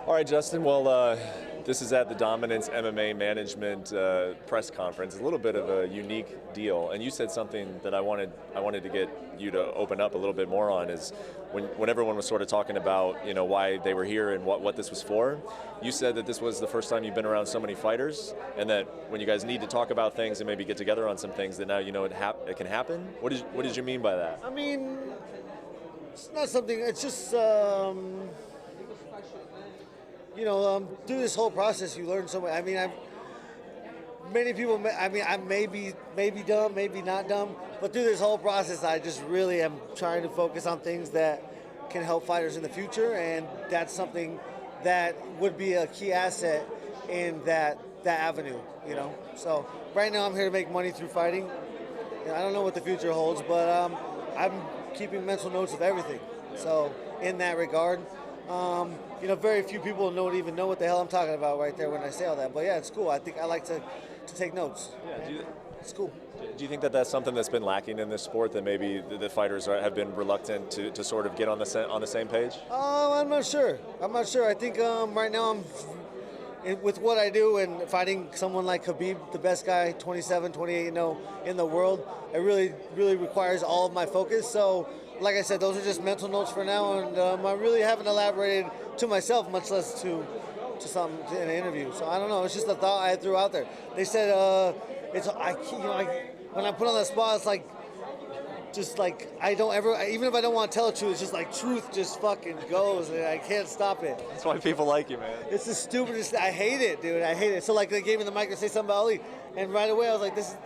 All right, Justin. Well, this is at the Dominance MMA Management press conference. It's a little bit of a unique deal, and you said something that I wanted to get you to open up a little bit more on. Is when everyone was sort of talking about why they were here and what this was for. You said that this was the first time you've been around so many fighters, and that when you guys need to talk about things and maybe get together on some things, that now it can happen. What did you mean by that? I mean, it's not something. It's just. Through this whole process, you learn so much. I mean, many people. I may be dumb, maybe not dumb, but through this whole process, I just really am trying to focus on things that can help fighters in the future, and that's something that would be a key asset in that avenue. So right now, I'm here to make money through fighting. I don't know what the future holds, but I'm keeping mental notes of everything. So in that regard. Very few people don't even know what the hell I'm talking about right there when I say all that. But yeah, it's cool. I think I like to take notes. Yeah, it's cool. Do you think that that's something that's been lacking in this sport, that maybe the fighters have been reluctant to sort of get on the same page? I'm not sure. I think right now with what I do and fighting someone like Khabib, the best guy, 27, 28-0 in the world, it really, really requires all of my focus. So, like I said, those are just mental notes for now, and I really haven't elaborated to myself, much less to something in an interview. So I don't know. It's just a thought I threw out there. They said when I put on that spot, it's like I don't ever, even if I don't want to tell the truth, it's just like truth just fucking goes, and I can't stop it. That's why people like you, man. It's the stupidest. I hate it, dude. I hate it. So like they gave me the mic to say something about Ali, and right away I was like, this is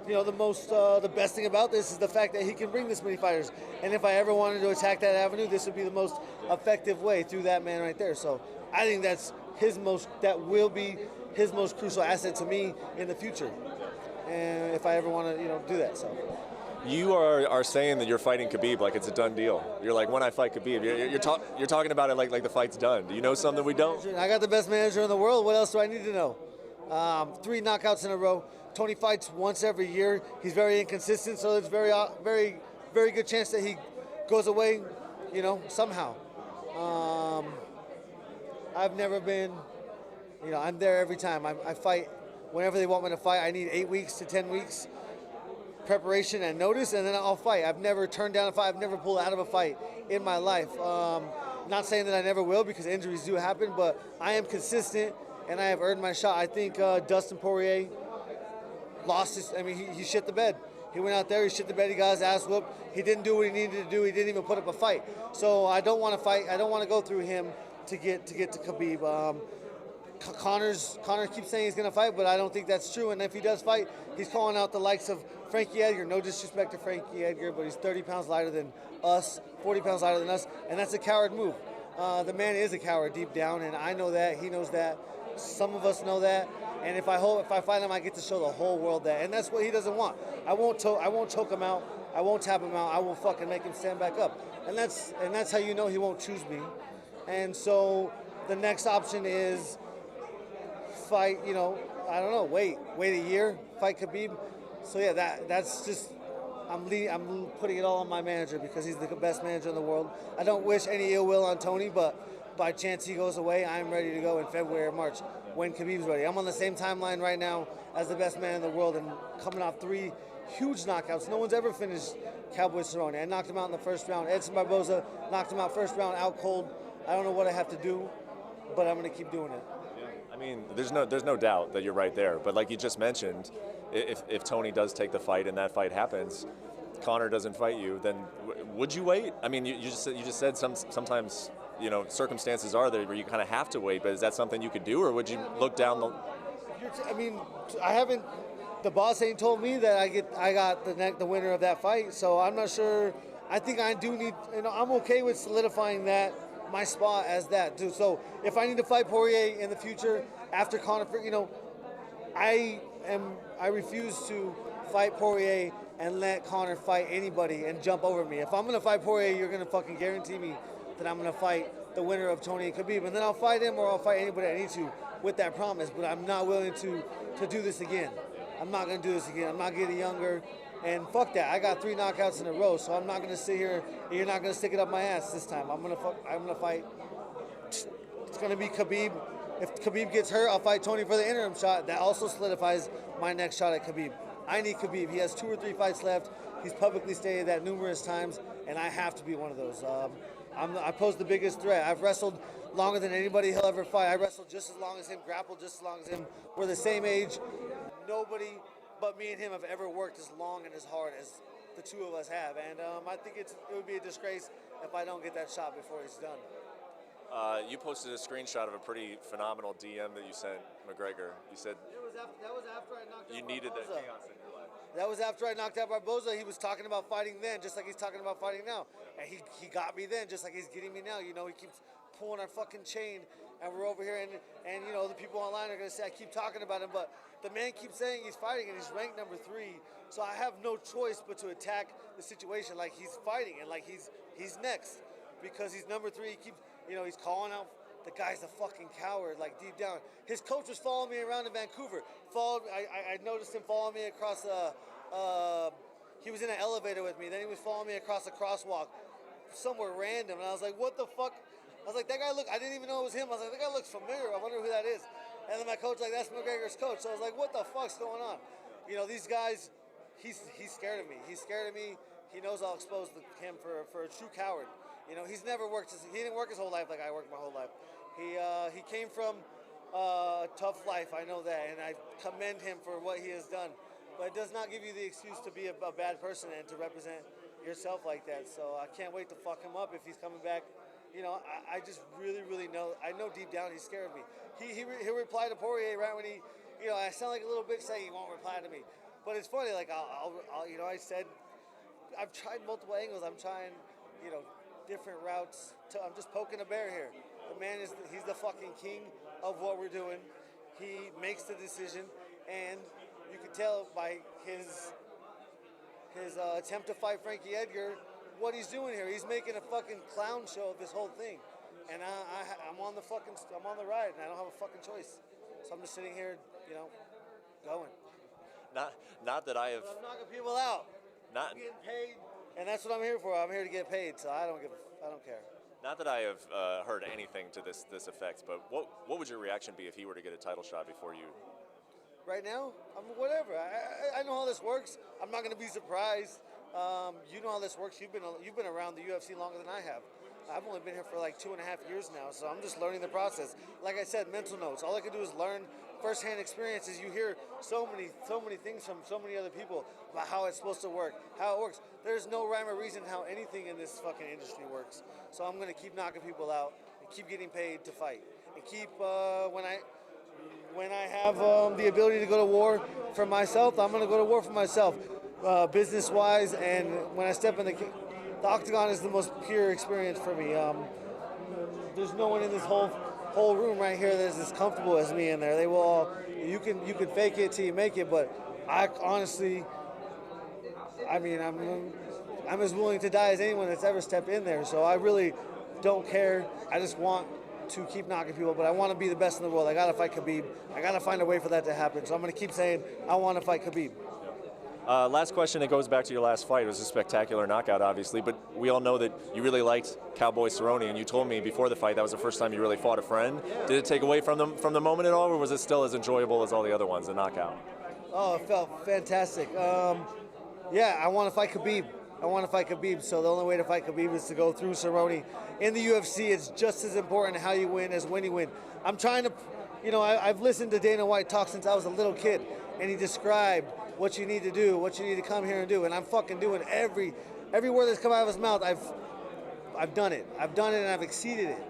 the best thing about this is the fact that he can bring this many fighters. And if I ever wanted to attack that avenue, this would be the most effective way through that man right there. So I think that will be his most crucial asset to me in the future. And if I ever want to, do that. So. You are saying that you're fighting Khabib like it's a done deal. You're like, when I fight Khabib, you're talking about it like the fight's done. Do you know something we don't? I got the best manager in the world. What else do I need to know? 3 knockouts in a row. Tony fights once every year. He's very inconsistent, so there's very, very, very good chance that he goes away, somehow. I've never been, I'm there every time. I fight whenever they want me to fight. I need 8 weeks to 10 weeks preparation and notice, and then I'll fight. I've never turned down a fight. I've never pulled out of a fight in my life. Not saying that I never will, because injuries do happen, but I am consistent, and I have earned my shot. I think Dustin Poirier lost his. He shit the bed. He went out there, he shit the bed, he got his ass whooped. He didn't do what he needed to do. He didn't even put up a fight. So I don't want to fight. I don't want to go through him to get to Khabib. Conor keeps saying he's going to fight, but I don't think that's true. And if he does fight, he's calling out the likes of Frankie Edgar. No disrespect to Frankie Edgar, but he's 30 pounds lighter than us, 40 pounds lighter than us, and that's a coward move. The man is a coward deep down, and I know that. He knows that. Some of us know that. And if I fight him, I get to show the whole world that. And that's what he doesn't want. I won't choke him out. I won't tap him out. I will fucking make him stand back up. And that's how you know he won't choose me. And so the next option is fight, I don't know, wait a year, fight Khabib. So yeah, that's just, I'm putting it all on my manager, because he's the best manager in the world. I don't wish any ill will on Tony, but by chance he goes away, I'm ready to go in February or March when Khabib's ready. I'm on the same timeline right now as the best man in the world, and coming off 3 huge knockouts. No one's ever finished Cowboy Cerrone. I knocked him out in the first round. Edson Barboza knocked him out first round, out cold. I don't know what I have to do, but I'm going to keep doing it. There's no doubt that you're right there. But like you just mentioned, if Tony does take the fight and that fight happens, Conor doesn't fight you, then would you wait? You just said sometimes circumstances are there where you kind of have to wait. But is that something you could do, or would you look down the? I haven't. The boss ain't told me that I got the winner of that fight, so I'm not sure. I think I do need. I'm okay with solidifying my spot as that too. So if I need to fight Poirier in the future after Conor, I refuse to fight Poirier and let Conor fight anybody and jump over me. If I'm gonna fight Poirier, you're gonna fucking guarantee me that I'm gonna fight the winner of Tony and Khabib, and then I'll fight him, or I'll fight anybody I need to with that promise. But I'm not willing to do this again. I'm not gonna do this again. I'm not getting younger. And fuck that. I got 3 knockouts in a row, so I'm not gonna sit here. You're not gonna stick it up my ass this time. I'm gonna fight going to be Khabib. If Khabib gets hurt, I'll fight Tony for the interim shot. That also solidifies my next shot at Khabib. I need Khabib. He has 2 or 3 fights left. He's publicly stated that numerous times, and I have to be one of those. I pose the biggest threat. I've wrestled longer than anybody he'll ever fight. I wrestled just as long as him, grappled just as long as him. We're the same age. Nobody but me and him have ever worked as long and as hard as the two of us have. And I think it would be a disgrace if I don't get that shot before he's done. You posted a screenshot of a pretty phenomenal DM that you sent McGregor. You said that was after I knocked out you needed that Barboza. chaos in your life. That was after I knocked out Barboza. He was talking about fighting then, just like he's talking about fighting now. And he got me then, just like he's getting me now. You know, he keeps pulling our fucking chain, and we're over here, and you know, the people online are going to say I keep talking about him, but the man keeps saying he's fighting, and he's ranked number 3. So I have no choice but to attack the situation like he's fighting, and like he's next. Because he's number 3, he keeps, you know, he's calling out the guy's a fucking coward, like deep down. His coach was following me around in Vancouver. I noticed him following me across he was in an elevator with me. Then he was following me across a crosswalk somewhere random. And I was like, what the fuck? I was like, that guy I didn't even know it was him. I was like, that guy looks familiar. I wonder who that is. And then my coach like, that's McGregor's coach. So I was like, what the fuck's going on? You know, these guys, he's scared of me. He's scared of me. He knows I'll expose him for a true coward. You know, he's never worked. He didn't work his whole life like I worked my whole life. He came from a tough life. I know that, and I commend him for what he has done. But it does not give you the excuse to be a bad person and to represent yourself like that. So I can't wait to fuck him up if he's coming back. You know, I just really know. I know deep down he's scared of me. He'll reply to Poirier right when he, you know, I sound like a little bitch saying he won't reply to me. But it's funny. Like I'll you know, I said I've tried multiple angles. I'm trying, you know, different routes. I'm just poking a bear here. The man he's the fucking king of what we're doing. He makes the decision, and you can tell by his attempt to fight Frankie Edgar what he's doing here. He's making a fucking clown show of this whole thing, and I'm on the ride, and I don't have a fucking choice. So I'm just sitting here, you know, going. Not that I have. I'm knocking people out. I'm getting paid, and that's what I'm here for. I'm here to get paid, so I don't care. Not that I have heard anything to this effect, but what would your reaction be if he were to get a title shot before you? Right now, whatever. I know how this works. I'm not going to be surprised. You know how this works. You've been around the UFC longer than I have. I've only been here for like 2.5 years now, so I'm just learning the process. Like I said, mental notes. All I can do is learn firsthand experiences. You hear so many things from so many other people about how it's supposed to work, how it works. There's no rhyme or reason how anything in this fucking industry works. So I'm going to keep knocking people out and keep getting paid to fight. And keep, when I have the ability to go to war for myself, I'm going to go to war for myself, business-wise. And when I step in the octagon is the most pure experience for me. There's no one in this whole room right here that is as comfortable as me in there. They will all, you can fake it till you make it, but I honestly, I mean, I'm as willing to die as anyone that's ever stepped in there. So I really don't care. I just want to keep knocking people, but I want to be the best in the world. I got to fight Khabib. I got to find a way for that to happen. So I'm going to keep saying I want to fight Khabib. Last question, it goes back to your last fight. It was a spectacular knockout, obviously, but we all know that you really liked Cowboy Cerrone, and you told me before the fight that was the first time you really fought a friend. Did it take away from the moment at all, or was it still as enjoyable as all the other ones, the knockout? Oh, it felt fantastic. Yeah, I want to fight Khabib. So the only way to fight Khabib is to go through Cerrone. In the UFC, it's just as important how you win as when you win. I'm trying to, you know, I've listened to Dana White talk since I was a little kid, and he described what you need to do, what you need to come here and do, and I'm fucking doing every word that's come out of his mouth. I've done it. I've done it, and I've exceeded it.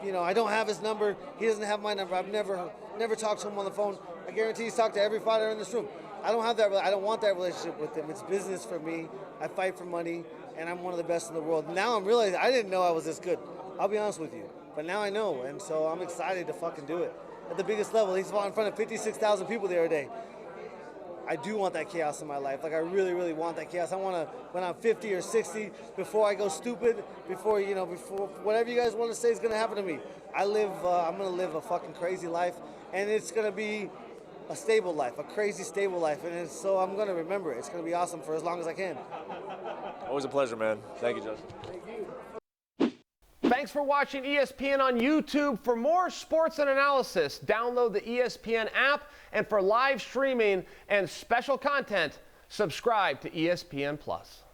You know, I don't have his number. He doesn't have my number. I've never talked to him on the phone. I guarantee he's talked to every fighter in this room. I don't have that. I don't want that relationship with him. It's business for me. I fight for money, and I'm one of the best in the world. Now I'm realizing I didn't know I was this good. I'll be honest with you, but now I know, and so I'm excited to fucking do it at the biggest level. He's fought in front of 56,000 people the other day. I do want that chaos in my life. Like, I really, really want that chaos. I want to, when I'm 50 or 60, before I go stupid, before whatever you guys want to say is going to happen to me, I'm going to live a fucking crazy life, and it's going to be a stable life, a crazy stable life, and so I'm going to remember it. It's going to be awesome for as long as I can. Always a pleasure, man. Thank you, Justin. Thank you. Thanks for watching ESPN on YouTube. For more sports and analysis, download the ESPN app. And for live streaming and special content, subscribe to ESPN Plus.